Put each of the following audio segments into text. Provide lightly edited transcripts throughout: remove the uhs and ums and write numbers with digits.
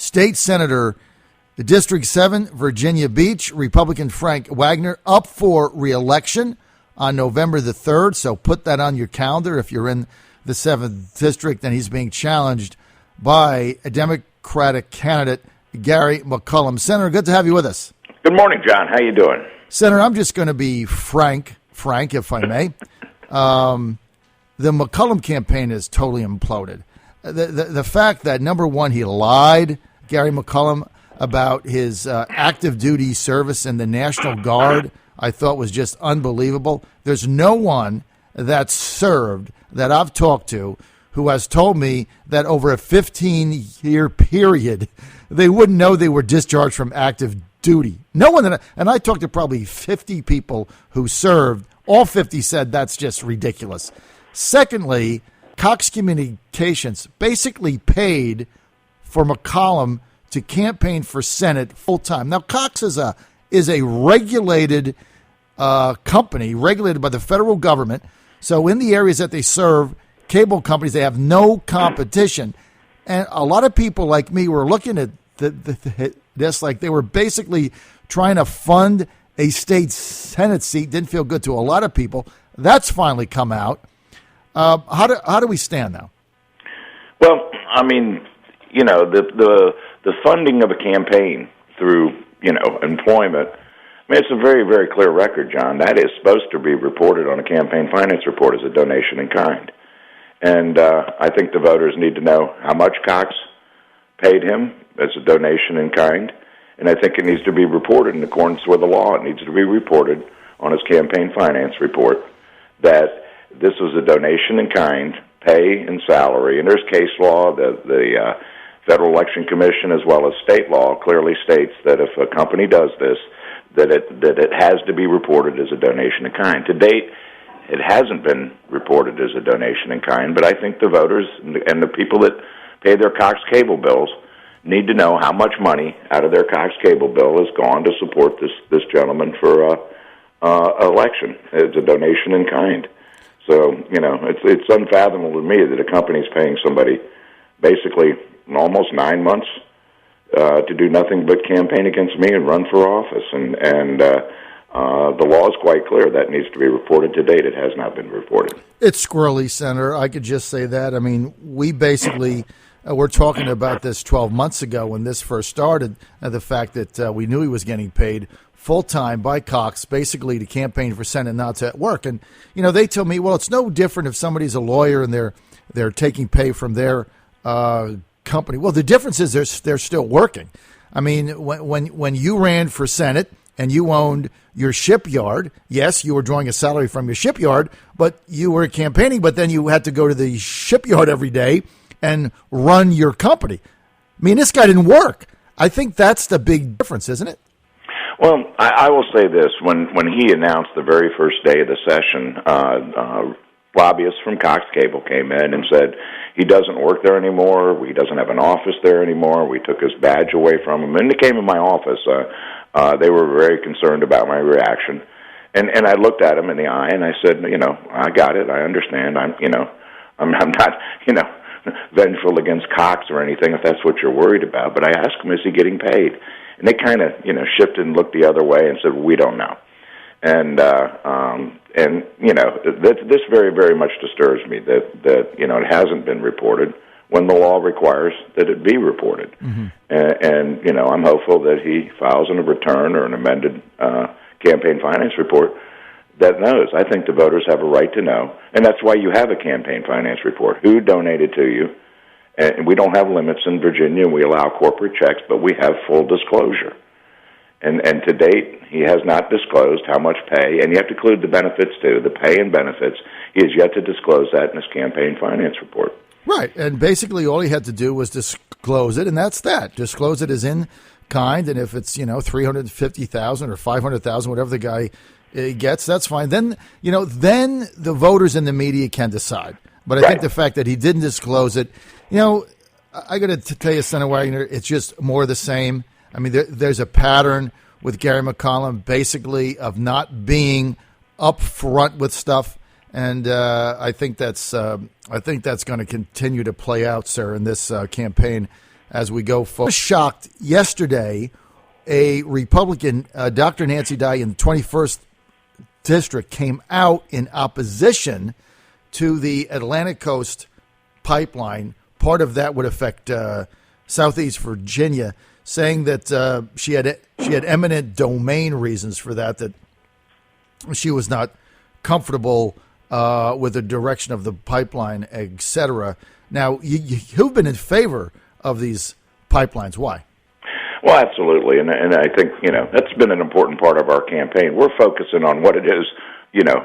State Senator, District 7, Virginia Beach, Republican Frank Wagner, up for re-election on November the 3rd. So put that on your calendar if you're in the 7th District, and he's being challenged by a Democratic candidate, Gary McCullom. Senator, good to have you with us. Good morning, John. How you doing? Senator, I'm just going to be frank, if I may. The McCullom campaign is totally imploded. The fact that, number one, he lied, Gary McCullom, about his active duty service in the National Guard, I thought was just unbelievable. There's no one that's served that I've talked to who has told me that over a 15-year period, they wouldn't know they were discharged from active duty. No one, and I talked to probably 50 people who served. All 50 said that's just ridiculous. Secondly, Cox Communications basically paid for McCullom to campaign for Senate full time. Now, Cox is a regulated company, regulated by the federal government. So in the areas that they serve, cable companies, they have no competition. And a lot of people like me were looking at this like they were basically trying to fund a state Senate seat. Didn't feel good to a lot of people. That's finally come out. How do we stand now? Well, I mean, the funding of a campaign through, employment, I mean, it's a very, very clear record, John. That is supposed to be reported on a campaign finance report as a donation in kind. And I think the voters need to know how much Cox paid him as a donation in kind. And I think it needs to be reported in accordance with the law. It needs to be reported on his campaign finance report that this was a donation in kind, pay and salary. And there's case law. The Federal Election Commission, as well as state law, clearly states that if a company does this, that it has to be reported as a donation in kind. To date, it hasn't been reported as a donation in kind, but I think the voters and the people that pay their Cox cable bills need to know how much money out of their Cox cable bill has gone to support this gentleman for election as a donation in kind. So, it's unfathomable to me that a company's paying somebody basically almost 9 months to do nothing but campaign against me and run for office. And the law is quite clear. That needs to be reported. To date, it has not been reported. It's squirrely, Senator. I could just say that. I mean, we basically we're talking about this 12 months ago when this first started, the fact that we knew he was getting paid full-time by Cox, basically to campaign for Senate, not to work. And, they tell me, well, it's no different if somebody's a lawyer and they're taking pay from their company. Well, the difference is they're still working. I mean, when you ran for Senate and you owned your shipyard, yes, you were drawing a salary from your shipyard, but you were campaigning, but then you had to go to the shipyard every day and run your company. I mean, this guy didn't work. I think that's the big difference, isn't it? Well, I will say this. When he announced the very first day of the session, lobbyists from Cox Cable came in and said he doesn't work there anymore, he doesn't have an office there anymore, we took his badge away from him. And they came in my office. They were very concerned about my reaction. And I looked at him in the eye and I said, I got it, I understand. I'm not, vengeful against Cox or anything, if that's what you're worried about. But I asked him, is he getting paid? And they kind of, shifted and looked the other way and said, we don't know. And this very, very much disturbs me that it hasn't been reported when the law requires that it be reported. Mm-hmm. And I'm hopeful that he files a return or an amended campaign finance report that knows. I think the voters have a right to know, and that's why you have a campaign finance report. Who donated to you? And we don't have limits in Virginia. We allow corporate checks, but we have full disclosure. And to date, he has not disclosed how much pay, and you have to include the benefits too, the pay and benefits. He has yet to disclose that in his campaign finance report. Right, and basically all he had to do was disclose it, and that's that. Disclose it as in kind, and if it's $350,000 or $500,000, whatever the guy gets, that's fine. Then then the voters and the media can decide. But I think the fact that he didn't disclose it, I got to tell you, Senator Wagner, it's just more of the same. I mean, there's a pattern with Gary McCullom, basically, of not being up front with stuff, and I think that's going to continue to play out, sir, in this campaign as we go forward. I was shocked yesterday, a Republican, Dr. Nancy Dye in the 21st District, came out in opposition to the Atlantic Coast pipeline. Part of that would affect Southeast Virginia, saying that she had eminent domain reasons for that she was not comfortable with the direction of the pipeline, etc. Now, you've been in favor of these pipelines. Why? Well, absolutely, and I think that's been an important part of our campaign. We're focusing on what it is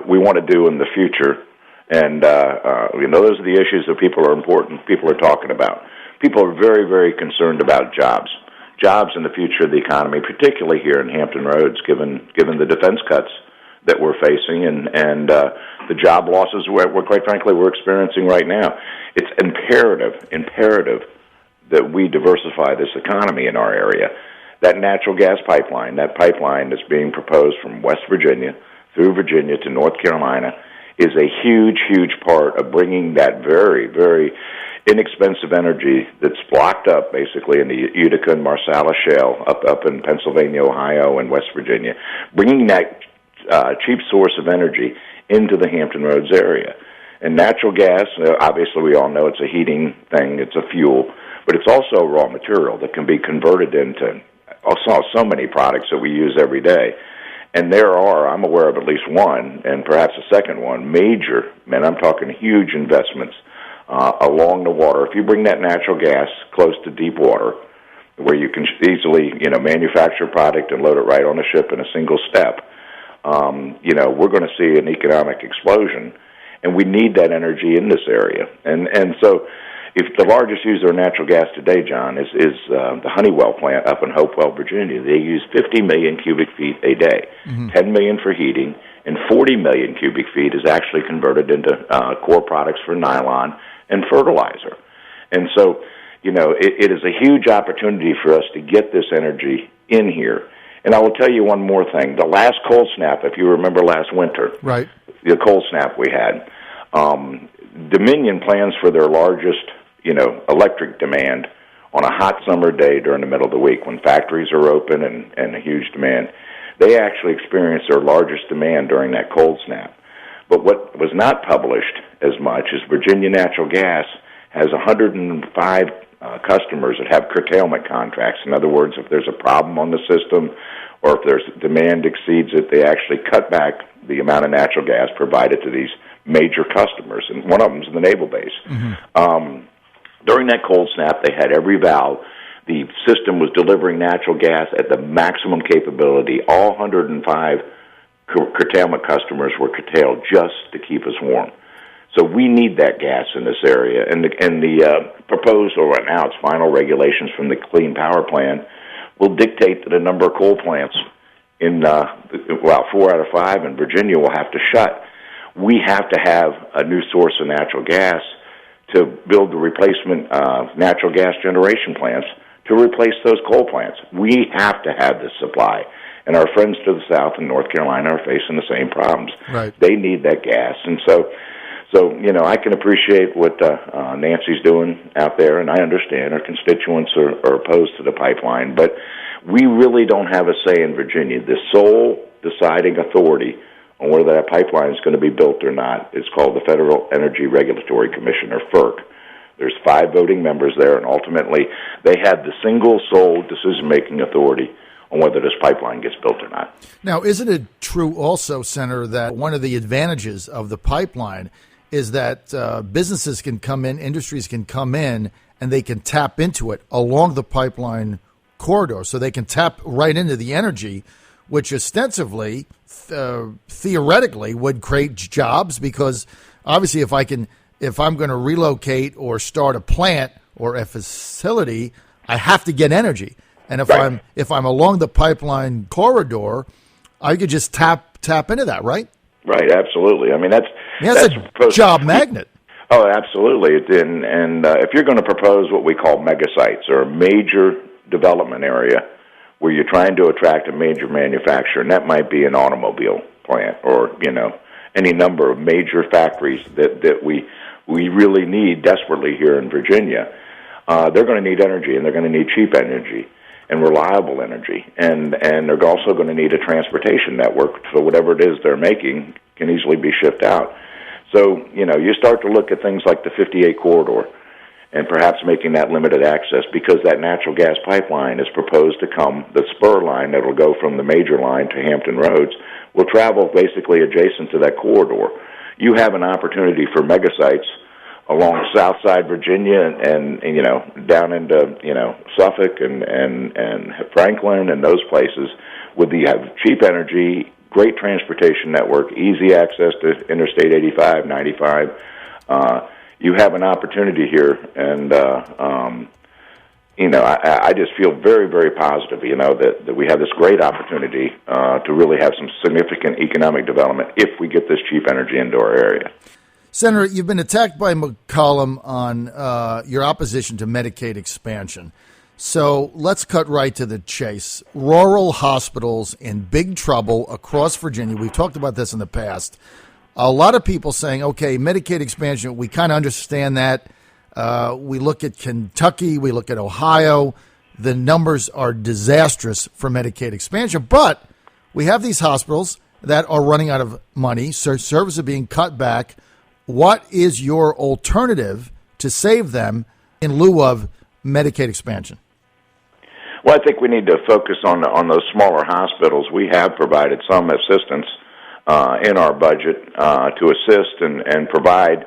we want to do in the future, and those are the issues that people are talking about. People are very, very concerned about jobs in the future of the economy, particularly here in Hampton Roads, given the defense cuts that we're facing and the job losses we're quite frankly we're experiencing right now. It's imperative that we diversify this economy in our area. That natural gas pipeline, that pipeline that's being proposed from West Virginia through Virginia to North Carolina, is a huge, huge part of bringing that very, very inexpensive energy that's blocked up basically in the Utica and Marcellus Shale up in Pennsylvania, Ohio, and West Virginia, bringing that cheap source of energy into the Hampton Roads area. And natural gas, obviously we all know it's a heating thing, it's a fuel, but it's also a raw material that can be converted into so many products that we use every day. And I'm aware of at least one, and perhaps a second one, major, man, I'm talking huge investments along the water. If you bring that natural gas close to deep water, where you can easily, manufacture a product and load it right on a ship in a single step, we're going to see an economic explosion, and we need that energy in this area. And so, if the largest user of natural gas today, John, is the Honeywell plant up in Hopewell, Virginia. They use 50 million cubic feet a day, 10 million for heating, and 40 million cubic feet is actually converted into core products for nylon and fertilizer. And so, it is a huge opportunity for us to get this energy in here. And I will tell you one more thing. The last cold snap, if you remember last winter, right, the cold snap we had, Dominion plans for their largest, electric demand on a hot summer day during the middle of the week when factories are open and a huge demand. They actually experienced their largest demand during that cold snap. But what was not published as much is Virginia Natural Gas has 105 customers that have curtailment contracts. In other words, if there's a problem on the system or if there's demand exceeds it, they actually cut back the amount of natural gas provided to these major customers, and one of them is the naval base. During that cold snap, they had every valve. The system was delivering natural gas at the maximum capability. All 105 curtailment customers were curtailed just to keep us warm. So we need that gas in this area. And the proposal right now, it's final regulations from the Clean Power Plan, will dictate that a number of coal plants in, 4 out of 5 in Virginia will have to shut. We have to have a new source of natural gas to build the replacement natural gas generation plants to replace those coal plants. We have to have this supply. And our friends to the south in North Carolina are facing the same problems. Right. They need that gas. And so I can appreciate what Nancy's doing out there, and I understand her constituents are opposed to the pipeline, but we really don't have a say in Virginia. The sole deciding authority on whether that pipeline is going to be built or not is called the Federal Energy Regulatory Commission, or FERC. There's 5 voting members there, and ultimately they have the single sole decision-making authority on whether this pipeline gets built or not. Now, isn't it true also, Senator, that one of the advantages of the pipeline is that businesses can come in, industries can come in, and they can tap into it along the pipeline corridor, so they can tap right into the energy, which ostensibly, theoretically, would create jobs, because obviously if I'm going to relocate or start a plant or a facility, I have to get energy. And if I'm along the pipeline corridor, I could just tap into that, right? Right, absolutely. I mean, that's a job magnet. Oh, absolutely. And if you're going to propose what we call mega sites, or a major development area where you're trying to attract a major manufacturer, and that might be an automobile plant or any number of major factories that we really need desperately here in Virginia. they're going to need energy, and they're going to need cheap energy and reliable energy, and they're also going to need a transportation network, so whatever it is they're making can easily be shipped out. So, you start to look at things like the 58 corridor and perhaps making that limited access, because that natural gas pipeline is proposed to come, the spur line that will go from the major line to Hampton Roads will travel basically adjacent to that corridor. You have an opportunity for mega sites along Southside Virginia and down into Suffolk and Franklin and those places, would you have cheap energy, great transportation network, easy access to Interstate 85, 95. You have an opportunity here, and I just feel very, very positive. That we have this great opportunity to really have some significant economic development if we get this cheap energy into our area. Senator, you've been attacked by McCullom on your opposition to Medicaid expansion. So let's cut right to the chase. Rural hospitals in big trouble across Virginia. We've talked about this in the past. A lot of people saying, okay, Medicaid expansion, we kind of understand that. We look at Kentucky, we look at Ohio. The numbers are disastrous for Medicaid expansion. But we have these hospitals that are running out of money, so services are being cut back. What is your alternative to save them in lieu of Medicaid expansion? Well, I think we need to focus on those smaller hospitals. We have provided some assistance in our budget to assist and provide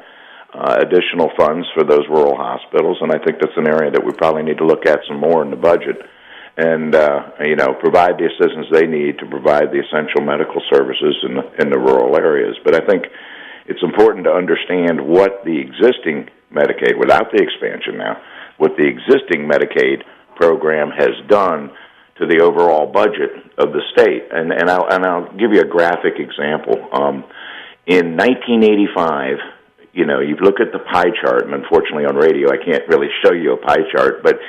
additional funds for those rural hospitals, and I think that's an area that we probably need to look at some more in the budget, and provide the assistance they need to provide the essential medical services in the rural areas. But I think it's important to understand what the existing Medicaid, without the expansion now, what the existing Medicaid program has done to the overall budget of the state. And I'll give you a graphic example. In 1985, you look at the pie chart, and unfortunately on radio I can't really show you a pie chart, but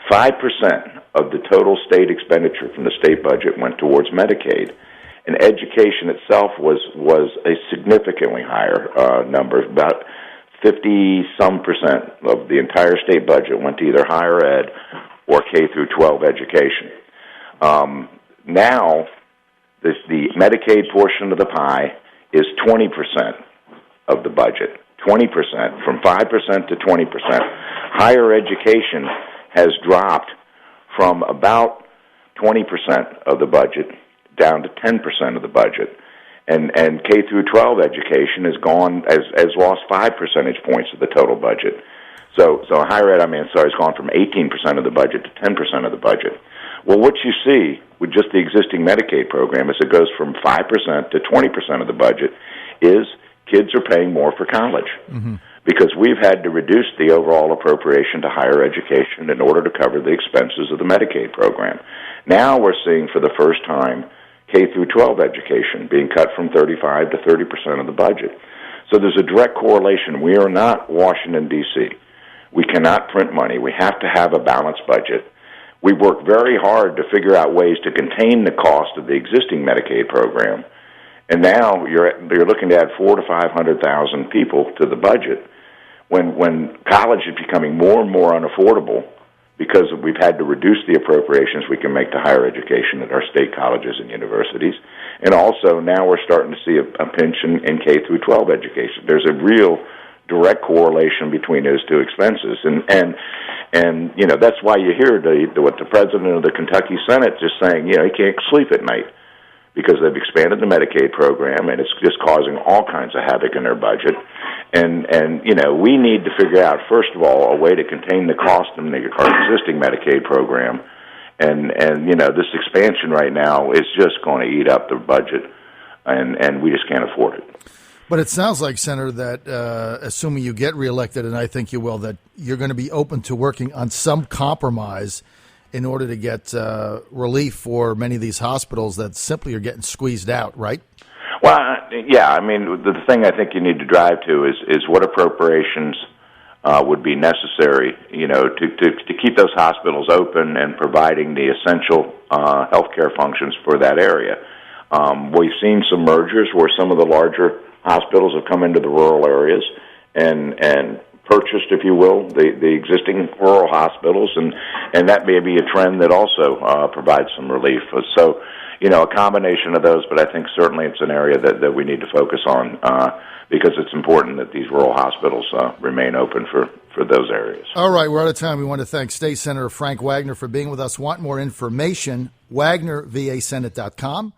5% of the total state expenditure from the state budget went towards Medicaid. And education itself was a significantly higher number. About 50-some% of the entire state budget went to either higher ed or K through 12 education. Now, the Medicaid portion of the pie is 20% of the budget. 20%, from 5% to 20%. Higher education has dropped from about 20% of the budget down to 10% of the budget. And K through 12 education has lost 5 percentage points of the total budget. So higher ed, has gone from 18% of the budget to 10% of the budget. Well, what you see with just the existing Medicaid program as it goes from 5% to 20% of the budget is kids are paying more for college. Mm-hmm. Because we've had to reduce the overall appropriation to higher education in order to cover the expenses of the Medicaid program. Now we're seeing for the first time K through 12 education being cut from 35 to 30% of the budget. So there's a direct correlation. We are not Washington, D.C. We cannot print money. We have to have a balanced budget. We work very hard to figure out ways to contain the cost of the existing Medicaid program. And now you're looking to add 400,000 to 500,000 people to the budget when college is becoming more and more unaffordable because we've had to reduce the appropriations we can make to higher education at our state colleges and universities. And also now we're starting to see a pinch in K through 12 education. There's a real direct correlation between those two expenses. And that's why you hear what the president of the Kentucky Senate just saying, he can't sleep at night, because they've expanded the Medicaid program, and it's just causing all kinds of havoc in their budget. And we need to figure out, first of all, a way to contain the cost of our existing Medicaid program. And this expansion right now is just going to eat up the budget, and we just can't afford it. But it sounds like, Senator, that assuming you get reelected, and I think you will, that you're going to be open to working on some compromise in order to get relief for many of these hospitals that simply are getting squeezed out, right? Well, yeah. The thing I think you need to drive to is what appropriations would be necessary, to keep those hospitals open and providing the essential healthcare functions for that area. We've seen some mergers where some of the larger hospitals have come into the rural areas and purchased, if you will, the existing rural hospitals, and that may be a trend that also provides some relief. So, a combination of those, but I think certainly it's an area that we need to focus on because it's important that these rural hospitals remain open for those areas. All right, we're out of time. We want to thank State Senator Frank Wagner for being with us. Want more information, WagnerVASenate.com.